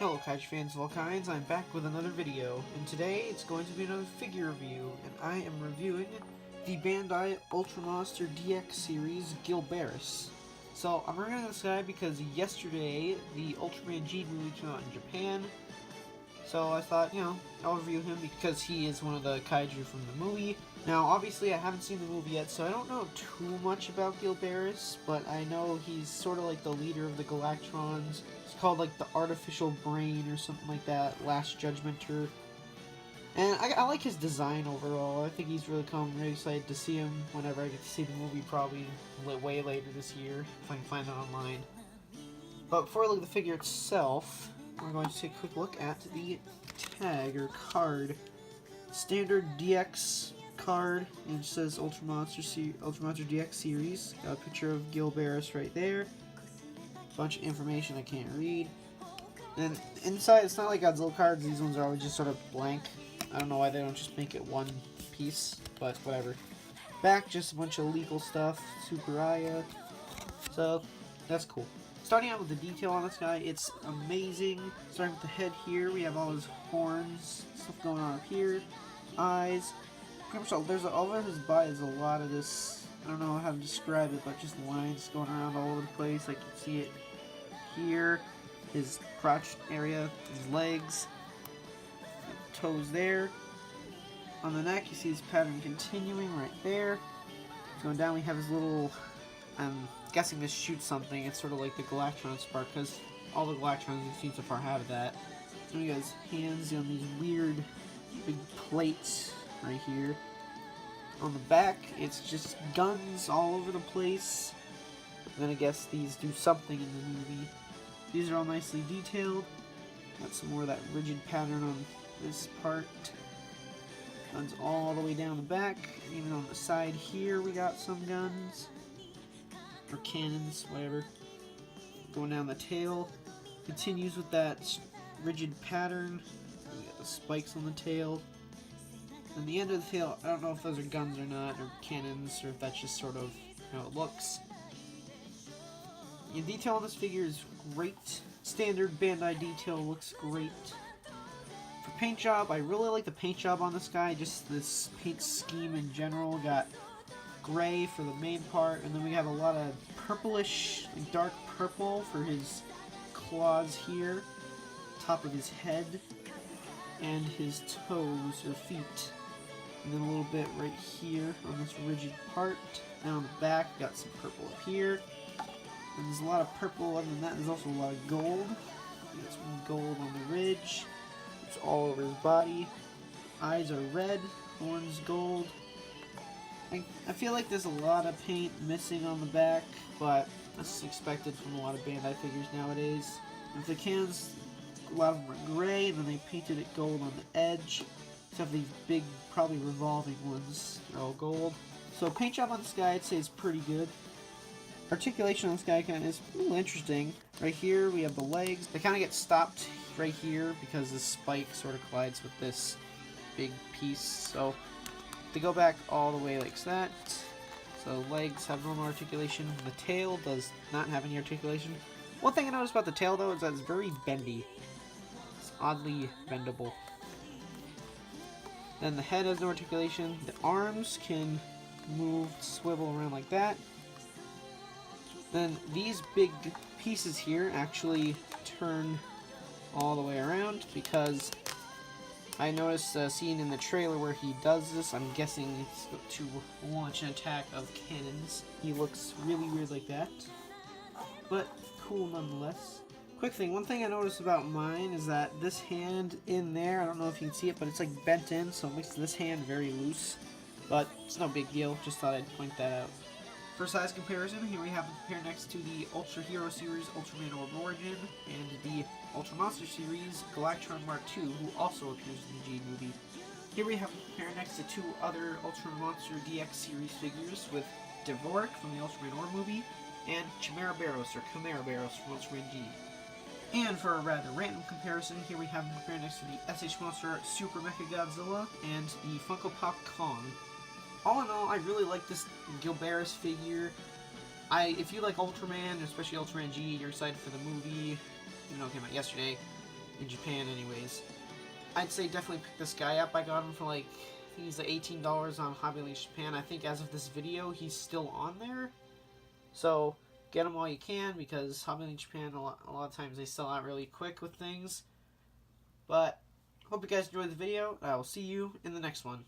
Hello Kaiju fans of all kinds, I'm back with another video, and today it's going to be another figure review, and I am reviewing the Bandai Ultra Monster DX series Gilbaris. So, I'm reviewing this guy because yesterday the Ultraman G movie came out in Japan, so I thought, I'll review him because he is one of the kaiju from the movie. Now, obviously I haven't seen the movie yet, so I don't know too much about Gilbaris, but I know he's sort of like the leader of the Galactrons. It's called like the Artificial Brain or something like that, Last Judgmenter. And I like his design overall. I think he's really cool. I'm really excited to see him whenever I get to see the movie, probably way later this year, if I can find it online. But before I look at the figure itself, we're going to take a quick look at the tag or card. Standard DX card, and it says Ultra Monster DX series. Got a picture of Gilbaris right there. Bunch of information I can't read. And inside, it's not like Godzilla cards. These ones are always just sort of blank. I don't know why they don't just make it one piece, but whatever. Back, just a bunch of legal stuff. Tsuburaya. So, that's cool. Starting out with the detail on this guy, it's amazing. Starting with the head here, we have all his horns, stuff going on up here, eyes. Pretty much all over his body is a lot of this, I don't know how to describe it, but just lines going around all over the place. Like you can see it here, his crotch area, his legs, toes there. On the neck, you see his pattern continuing right there. Going down, we have his little, I'm guessing this shoots something. It's sort of like the Galactron spark, because all the Galactrons we've seen so far have that. Then we got his hands on these weird big plates right here. On the back, it's just guns all over the place. And then I guess these do something in the movie. These are all nicely detailed. Got some more of that rigid pattern on this part. Guns all the way down the back. Even on the side here, we got some guns. Or cannons, whatever. Going down the tail. Continues with that rigid pattern. We got the spikes on the tail. And the end of the tail, I don't know if those are guns or not, or cannons, or if that's just sort of how it looks. The detail on this figure is great. Standard Bandai detail looks great. For paint job, I really like the paint job on this guy, just this paint scheme in general. Got gray for the main part, and then we have a lot of purplish, dark purple for his claws here, top of his head, and his toes or feet. And then a little bit right here on this rigid part. And on the back, got some purple up here. And there's a lot of purple. Other than that, there's also a lot of gold. We got some gold on the ridge. It's all over his body. Eyes are red. Horns gold. I feel like there's a lot of paint missing on the back, but that's expected from a lot of Bandai figures nowadays. And for the cannons, a lot of them are gray, and then they painted it gold on the edge. Except for these big, probably revolving ones. They're all gold. So paint job on this guy, I'd say, is pretty good. Articulation on this guy kind of is a little interesting. Right here, we have the legs. They kind of get stopped right here because this spike sort of collides with this big piece. So they go back all the way like that. So legs have normal articulation. The tail does not have any articulation. One thing I noticed about the tail, though, is that it's very bendy. It's oddly bendable. Then the head has no articulation. The arms can move, swivel around like that. Then these big pieces here actually turn all the way around because I noticed a scene in the trailer where he does this. I'm guessing it's to launch an attack of cannons. He looks really weird like that, but cool nonetheless. Quick thing, one thing I noticed about mine is that this hand in there, I don't know if you can see it, but it's like bent in, so it makes this hand very loose. But it's no big deal, just thought I'd point that out. For size comparison, here we have him compared next to the Ultra Hero series Ultraman Orb Origin, and the Ultra Monster series Galactron Mark II, who also appears in the G movie. Here we have him compared next to two other Ultra Monster DX series figures with Dvorak from the Ultraman Orb movie, and Chimera Barros from Ultraman G. And for a rather random comparison, here we have him compared next to the SH Monster Super Mechagodzilla and the Funko Pop Kong. All in all, I really like this Gilbaris figure. If you like Ultraman, especially Ultraman G, you're excited for the movie, even though it came out yesterday, in Japan anyways. I'd say definitely pick this guy up. I got him for like, I think he's like $18 on Hobby Link Japan. I think as of this video, he's still on there. So get him while you can, because Hobby Link Japan, a lot of times they sell out really quick with things. But hope you guys enjoyed the video. I will see you in the next one.